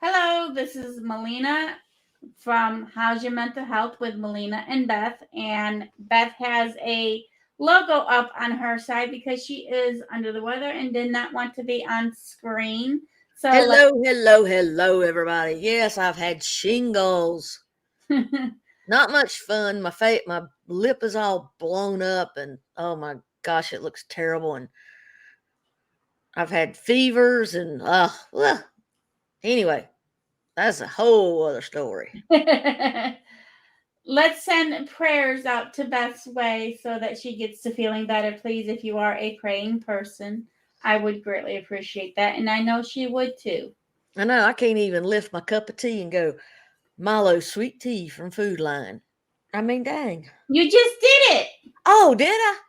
Hello, this is Melina from How's Your Mental Health with Melina and Beth. And Beth has a logo up on her side because she is under the weather and did not want to be on screen. So Hello, everybody. Yes, I've had shingles. let's Not much fun. My lip is all blown up, and oh my gosh, it looks terrible. And I've had fevers, and anyway, that's a whole other story. let's send prayers out to Beth's way so that she gets to feeling better. Please, if you are a praying person, I would greatly appreciate that. And I know she would too. I know I can't even lift my cup of tea and go Milo sweet tea from Food Line. I mean, dang. You just did Oh, did I?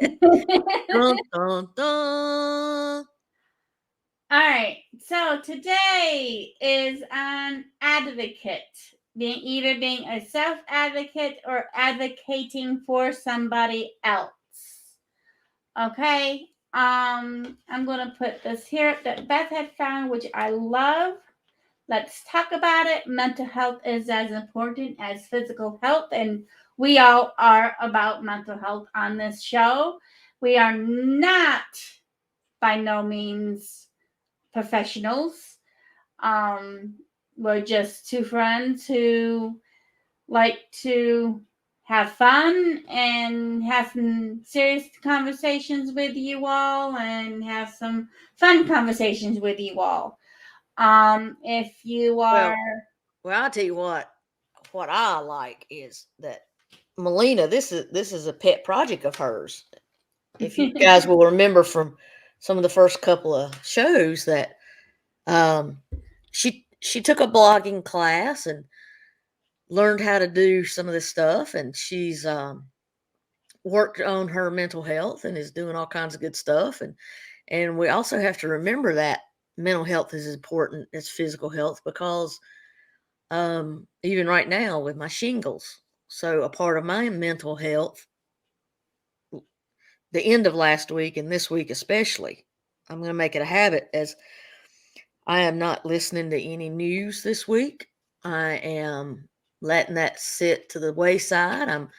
Dun dun dun. All right. So today is on advocate, being a self advocate or advocating for somebody else. Okay. I'm gonna put this here that Beth had found, which I love. Let's talk about it. Mental health is as important as physical health, and we all are about mental health on this show. We are not by no means professionals. Um, we're just two friends who like to have fun and have some serious conversations with you all and have some fun conversations with you all. If you are Well, I'll tell you what. What I like is that Melina, this is a pet project of hers. If you guys will remember from some of the first couple of shows that um, she took a blogging class and learned how to do some of this stuff, and she's worked on her mental health and is doing all kinds of good stuff. And we also have to remember that mental health is as important as physical health because even right now with my shingles, so a part of my mental health the end of last week and this week especially. I'm going to make it a habit as I am not listening to any news this week. I am letting that sit to the wayside. I'm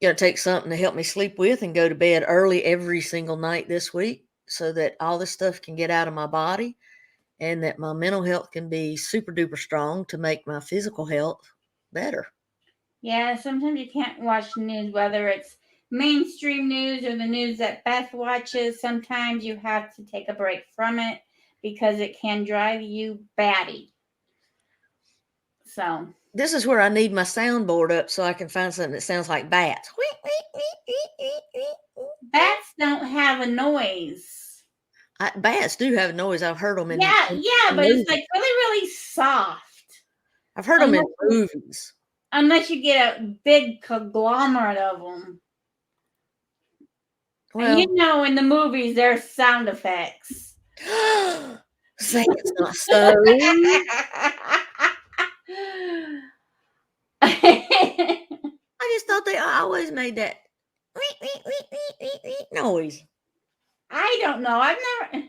going to take something to help me sleep with and go to bed early every single night this week so that all this stuff can get out of my body and that my mental health can be super duper strong to make my physical health better. Yeah, sometimes you can't watch news, whether it's mainstream news or the news that Beth watches. Sometimes you have to take a break from it because it can drive you batty. So, This is where I need my soundboard up so I can find something that sounds like bats. bats don't have a noise. Bats do have a noise. I've heard them Yeah, yeah, in but it's movies. like really, really soft. I've heard them in Unless, movies. unless you get a big conglomerate of them. And Well, in the movies, there's sound effects. say it's not so. I just thought they always made that noise. I don't know. I've never.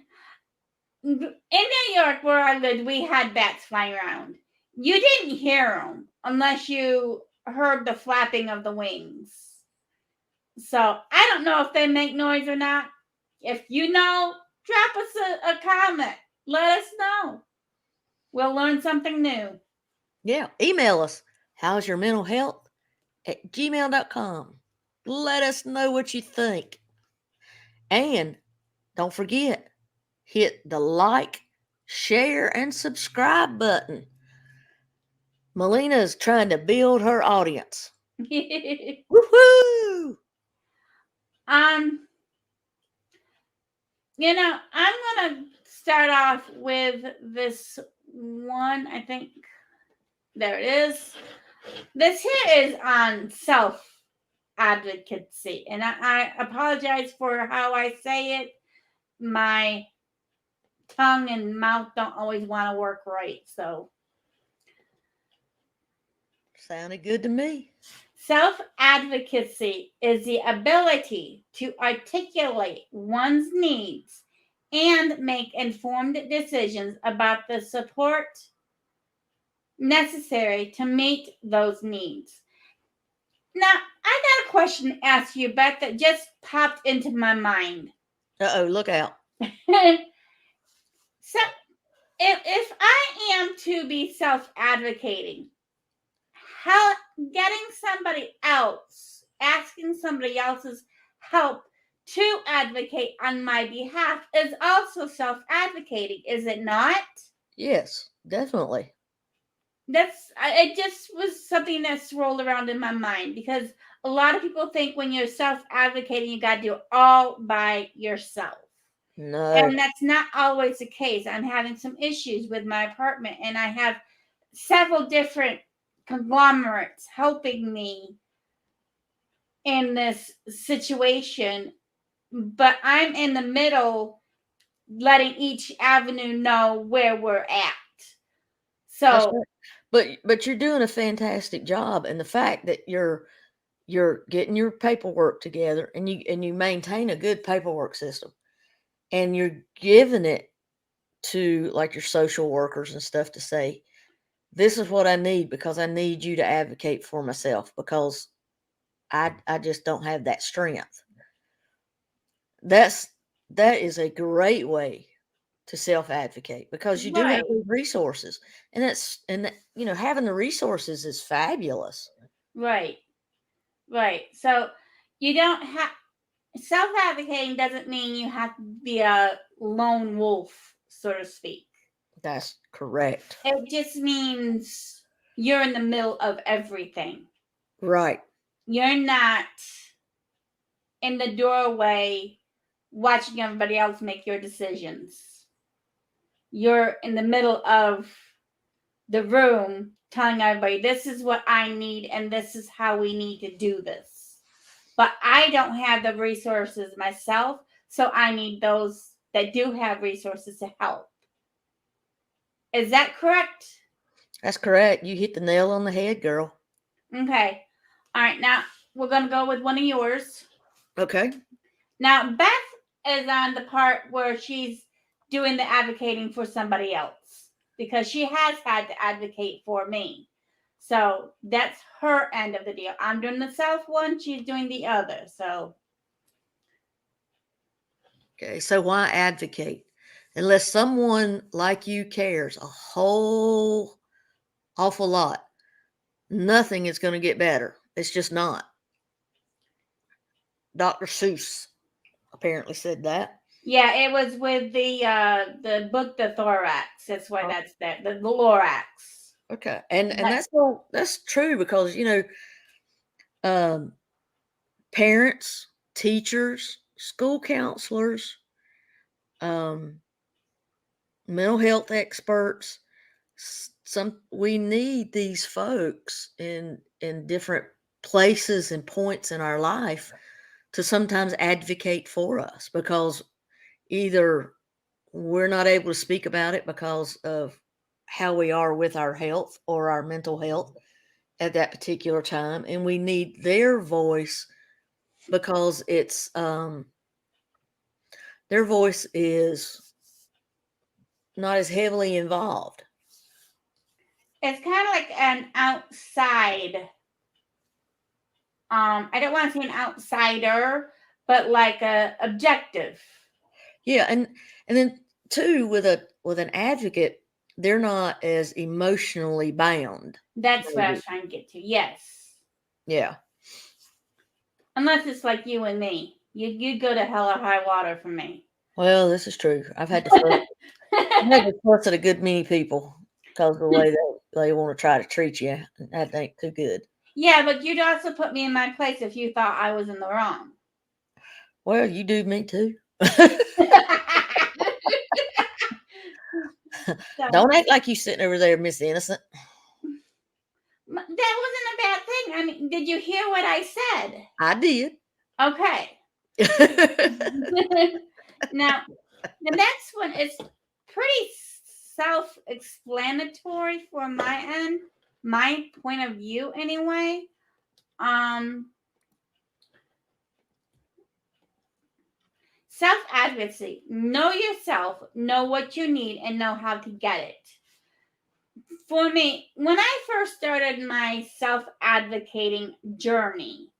In New York, where I lived, we had bats flying around. You didn't hear them unless you heard the flapping of the wings. So I don't know if they make noise or not. If you know, drop us a comment. Let us know. We'll learn something new. Yeah, email us. How's your mental health at gmail.com. Let us know what you think. And don't forget, hit the like, share, and subscribe button. Melina is trying to build her audience. Woohoo! um, I'm gonna start off with this one. I think there it is. This here is on self advocacy, and I apologize for how I say it. My tongue and mouth don't always want to work right. So Sounded good to me. Self advocacy is the ability to articulate one's needs and make informed decisions about the support necessary to meet those needs. Now, I got a question to ask you, Beth, that just popped into my mind. Uh-oh, look out. So, if I am to be self advocating, how getting somebody else, asking somebody else's help to advocate on my behalf is also self advocating, is it not? Yes, definitely. It just was something that's rolled around in my mind because a lot of people think when you're self advocating, you got to do it all by yourself. No. And that's not always the case. I'm having some issues with my apartment, and I have several different conglomerates helping me in this situation, but I'm in the middle, letting each avenue know where we're at. That's So, right. But you're doing a fantastic job, and the fact that you're getting your paperwork together and you maintain a good paperwork system and you're giving it to like your social workers and stuff to say, this is what I need because I need you to advocate for myself because I just don't have that strength. That is a great way to self advocate because you do have right, those resources, and having the resources is fabulous. right, right. So, you don't have self advocating doesn't mean you have to be a lone wolf, so to speak. That's correct. It just means you're in the middle of everything. Right. You're not in the doorway watching everybody else make your decisions. You're in the middle of the room telling everybody, this is what I need and this is how we need to do this. But I don't have the resources myself, so I need those that do have resources to help. Is that correct? That's correct. You hit the nail on the head, girl. Okay. All right. Now we're going to go with one of yours. Okay. Now, Beth is on the part where she's doing the advocating for somebody else because she has had to advocate for me. So that's her end of the deal. I'm doing the self one, she's doing the other. So, Okay. So why advocate? Unless someone like you cares a whole awful lot, nothing is going to get better. It's just not. Dr. Seuss apparently said that. yeah, it was with the book The Thorax. That's why that's that. The Lorax. Okay. And That, that's true because um parents, teachers, school counselors, um mental health experts, some we need these folks in different places and points in our life to sometimes advocate for us because either we're not able to speak about it because of how we are with our health or our mental health at that particular time, and we need their voice because their voice is not as heavily involved. it's kind of like an outside. I don't want to say an outsider, but like a objective. Yeah, and then too with an advocate, they're not as emotionally bound. That's what I Maybe. was trying to get to. Yes. Yeah. Unless it's like you and me. You'd go to hell or high water for me. Well, this is true. I've had to fuss at a good many people because of the way they want to try to treat you. That ain't too good. Yeah, but you'd also put me in my place if you thought I was in the wrong. Well, you do me too. So, Don't act like you sitting over there, Miss Innocent. that wasn't a bad thing. I mean, did you hear what I said? I did. Okay. Now, the next one is pretty self-explanatory for my end, my point of view anyway. self-advocacy. Know yourself, know what you need, and know how to get it. For me, when I first started my self-advocating journey,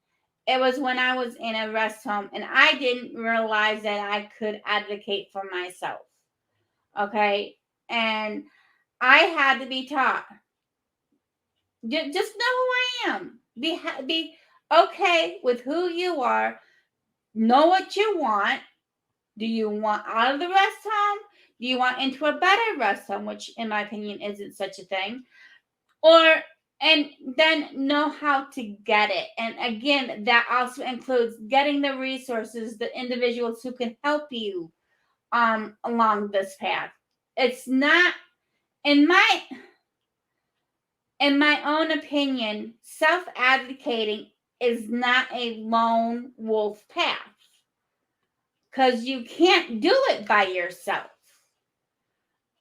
it was when I was in a rest home and I didn't realize that I could advocate for myself. Okay. And I had to be taught. Just know who I am. Be okay with who you are. Know what you want. Do you want out of the rest home? Do you want into a better rest home, which in my opinion isn't such a thing? Or and then know how to get it. And again, that also includes getting the resources, the individuals who can help you along this path. It's not in my own opinion, self-advocating is not a lone wolf path because you can't do it by yourself.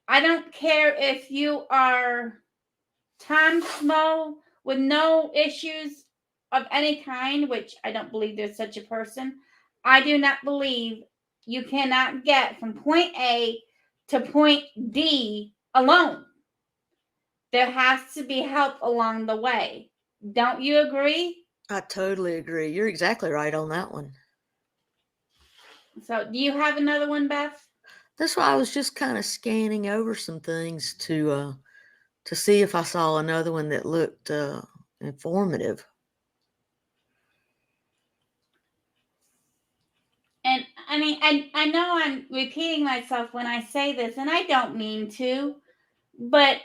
I don't care if you are Tom Snow with no issues of any kind, which I don't believe there's such a person. I do not believe you cannot get from point A to point D alone. There has to be help along the way. Don't you agree? I totally agree. You're exactly right on that one. So, do you have another one, Beth? That's why I was just kind of scanning over some things to see if I saw another one that looked informative. And I mean, I know I'm repeating myself when I say this, and I don't mean to, but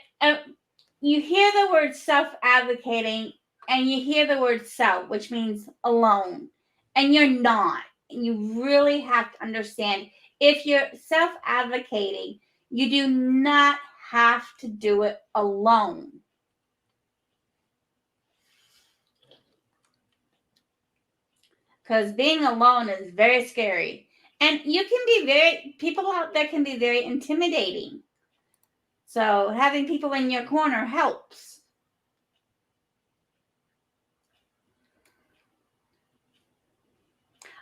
you hear the word self advocating and you hear the word self, which means alone, and you're not. You really have to understand if you're self advocating, you do not have to do it alone. Because being alone is very scary. And you can be people out there can be very intimidating. So having people in your corner helps.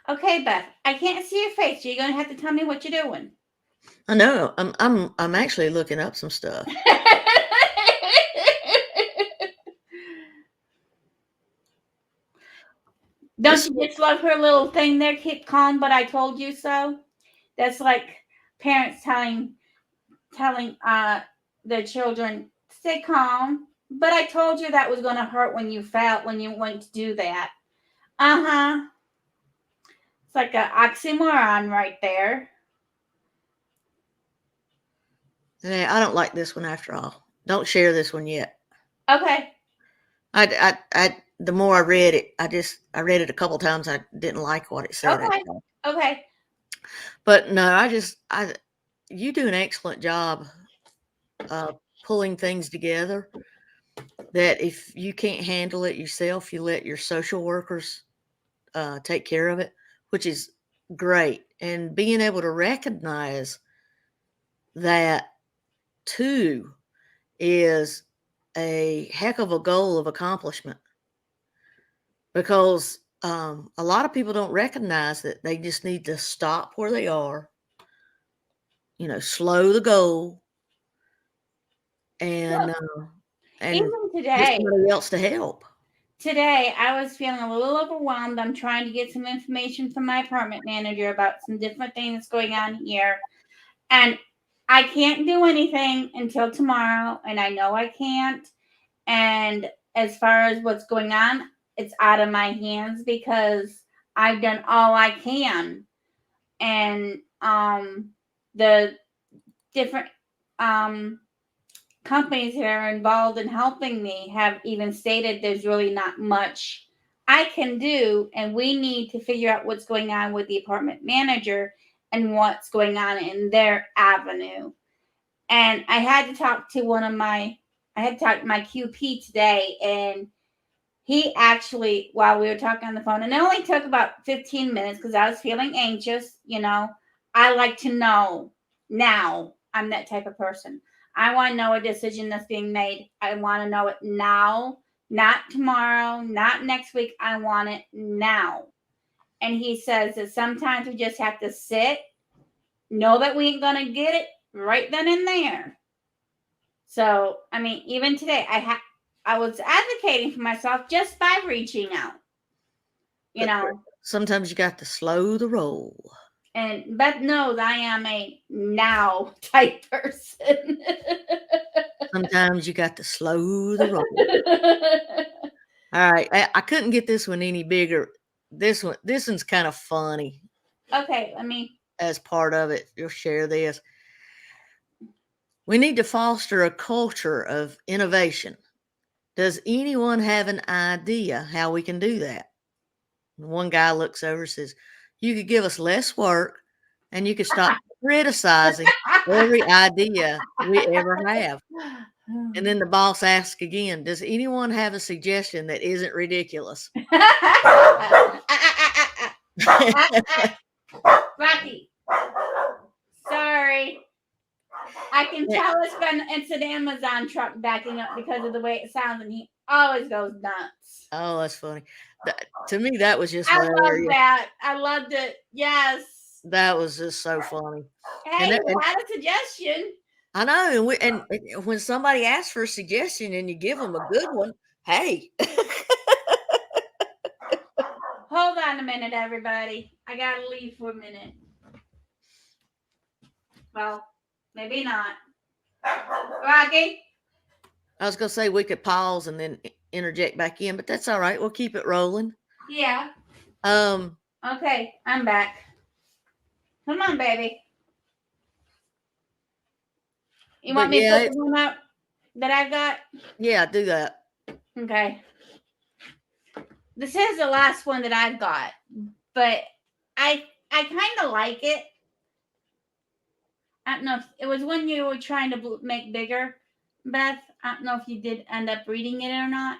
Okay, Beth, I can't see your face. So you're gonna have to tell me what you're doing. I know. I'm actually looking up some stuff. Don't you just love her little thing there? Keep calm, but I told you so. That's like parents telling their children, stay calm. But I told you that was gonna hurt when you felt when you went to do that. Uh-huh. It's like an oxymoron right there. Yeah, I don't like this one after all. Don't share this one yet. Okay. The more I read it, I read it a couple times. I didn't like what it said. Okay. Okay. But no, you do an excellent job pulling things together. That if you can't handle it yourself, you let your social workers take care of it, which is great. And being able to recognize that too is a heck of a goal of accomplishment because a lot of people don't recognize that they just need to stop where they are, slow the goal and Even get today, somebody else to help. I was feeling a little overwhelmed. I'm trying to get some information from my apartment manager about some different things going on here. And I can't do anything until tomorrow, and I know I can't. And as far as what's going on, it's out of my hands because I've done all I can. And the different companies that are involved in helping me have even stated there's really not much I can do, and we need to figure out what's going on with the apartment manager and what's going on in their avenue. And I had to talk to my QP today, and he actually, while we were talking on the phone, and it only took about 15 minutes because I was feeling anxious, I like to know now. I'm that type of person. I want to know a decision that's being made. I want to know it now not tomorrow, not next week. I want it now. And he says that sometimes we just have to sit, know that we ain't going to get it right then and there. So, I mean, even today, I was advocating for myself just by reaching out, you But know. sometimes you got to slow the roll. And Beth knows I am a now type person. Sometimes you got to slow the roll. All right. I couldn't get this one any bigger. This one's kind of funny Okay, let me. as part of it. You'll share this. We need to foster a culture of innovation. Does anyone have an idea how we can do that? And one guy looks over and says, you could give us less work and you could stop criticizing every idea we ever have. And then the boss asks again, does anyone have a suggestion that isn't ridiculous? Rocky, sorry. I can tell it's an Amazon truck backing up because of the way it sounds, and he always goes nuts. Oh, that's funny. To me, that was just I hilarious. love that. I loved it. Yes. That was just so funny. Hey, you had a suggestion. I know, and when somebody asks for a suggestion and you give them a good one, hey. Hold on a minute, everybody. I gotta leave for a minute. Well, maybe not. Rocky? I was going to say we could pause and then interject back in, but that's all right. We'll keep it rolling. Yeah. Um. Okay, I'm back. Come on, baby. You want me to put the one up that I've got? Yeah, do that. Okay. This is the last one that I've got, but I kind of like it. I don't know if it was when you were trying to make bigger, Beth. I don't know if you did end up reading it or not.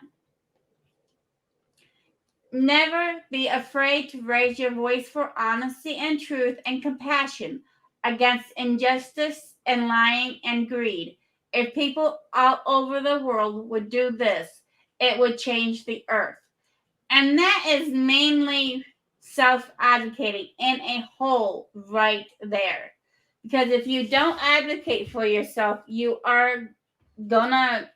Never be afraid to raise your voice for honesty and truth and compassion against injustice and lying and greed. If people all over the world would do this, it would change the earth. And that is mainly self-advocating in a whole right there. Because if you don't advocate for yourself, you are gonna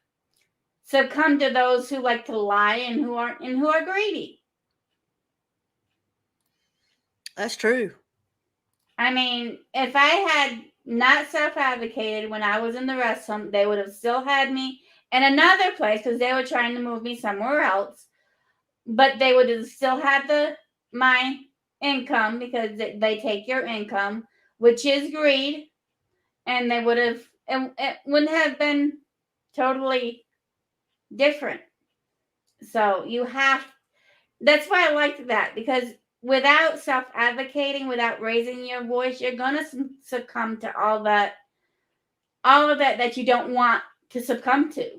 succumb to those who like to lie and who are greedy. That's true. I mean, if I had not self-advocated when I was in the rest home, they would have still had me in another place because they were trying to move me somewhere else. But they would have still had my income because they take your income, which is greed, and they would have it wouldn't have been totally different. So that's why I liked that, because without self-advocating, without raising your voice, you're gonna succumb to all of that you don't want to succumb to.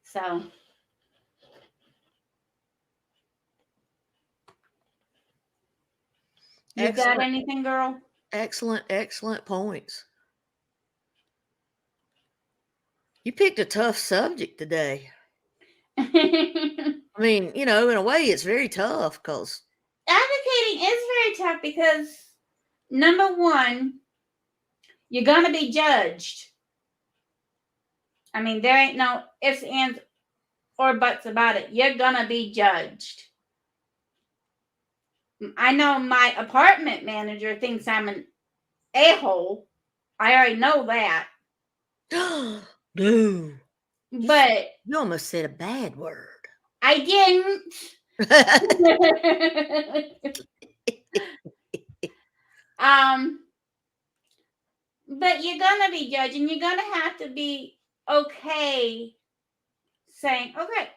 So you got anything, girl? Excellent points. You picked a tough subject today. I mean, in a way, it's very tough because advocating is very tough because, number one, you're going to be judged. I mean, there ain't no ifs, ands, or buts about it. You're going to be judged. I know my apartment manager thinks I'm an a-hole. I already know that. No. But you almost said a bad word. I didn't. But you're gonna be judged, and you're gonna have to be okay saying okay.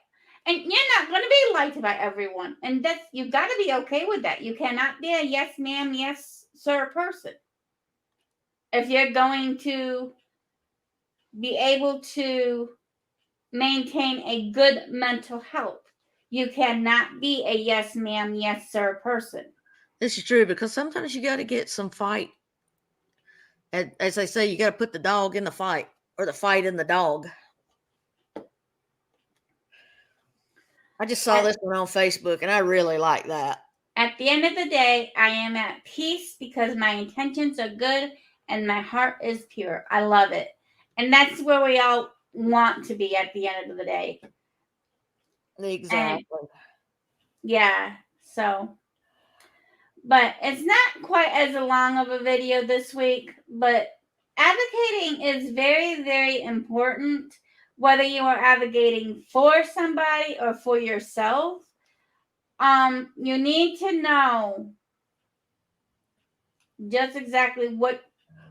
And you're not gonna be liked by everyone. And you've got to be okay with that. You cannot be a yes ma'am, yes sir person. If you're going to be able to maintain a good mental health, you cannot be a yes ma'am, yes sir person. This is true, because sometimes you got to get some fight. As they say, you got to put the dog in the fight. or the fight in the dog. I just saw this one on Facebook and I really like that. At the end of the day, I am at peace because my intentions are good and my heart is pure. I love it. And that's where we all want to be at the end of the day. Exactly. And yeah, so. But it's not quite as long of a video this week, but advocating is very, very important, whether you are advocating for somebody or for yourself. You need to know just exactly what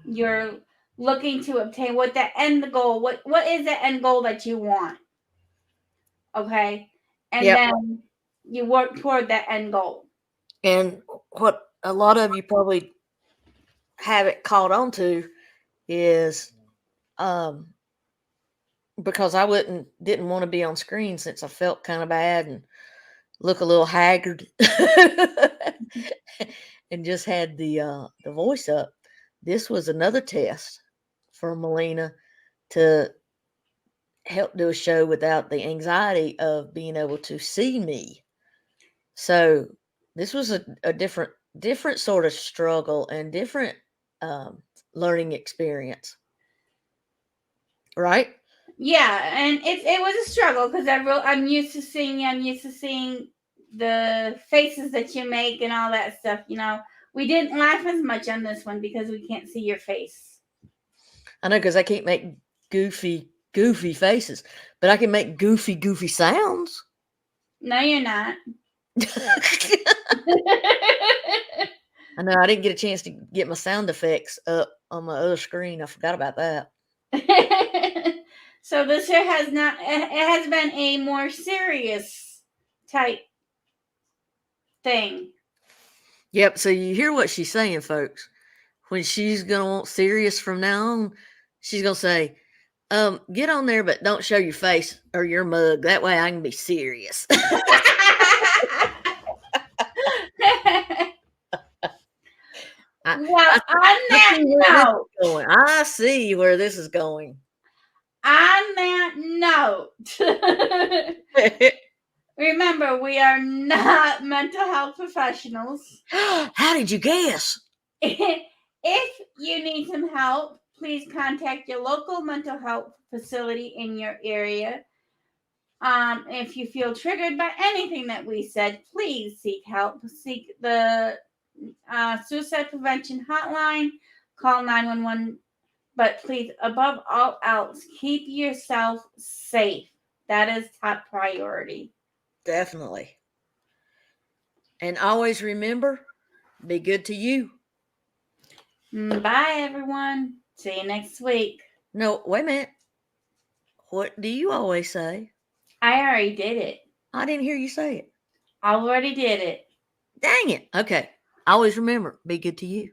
you're looking to obtain, what the end goal, what is the end goal that you want. Okay. And Yep. then you work toward that end goal. And what a lot of you probably haven't caught on to is because I didn't want to be on screen since I felt kind of bad and look a little haggard and just had the voice up. This was another test for Melina to help do a show without the anxiety of being able to see me. So this was a different sort of struggle and different learning experience, right? Yeah, and it was a struggle because I'm used to seeing you. I'm used to seeing the faces that you make and all that stuff. You know, we didn't laugh as much on this one because we can't see your face. I know, because I can't make goofy faces, but I can make goofy sounds. No, you're not. I know I didn't get a chance to get my sound effects up on my other screen. I forgot about that. So this here it has been a more serious type thing. Yep. So you hear what she's saying, folks. When she's gonna want serious from now on, she's gonna say, get on there, but don't show your face or your mug. That way I can be serious. I see where this is going. On that note, remember, we are not mental health professionals. How did you guess? If you need some help, please contact your local mental health facility in your area. If you feel triggered by anything that we said, please seek help. Seek the suicide prevention hotline. Call 911. But please, above all else, keep yourself safe. That is top priority. Definitely. And always remember, be good to you. Bye, everyone. See you next week. No, wait a minute. What do you always say? I already did it. I didn't hear you say it. I already did it. Dang it. Okay. Always remember, be good to you.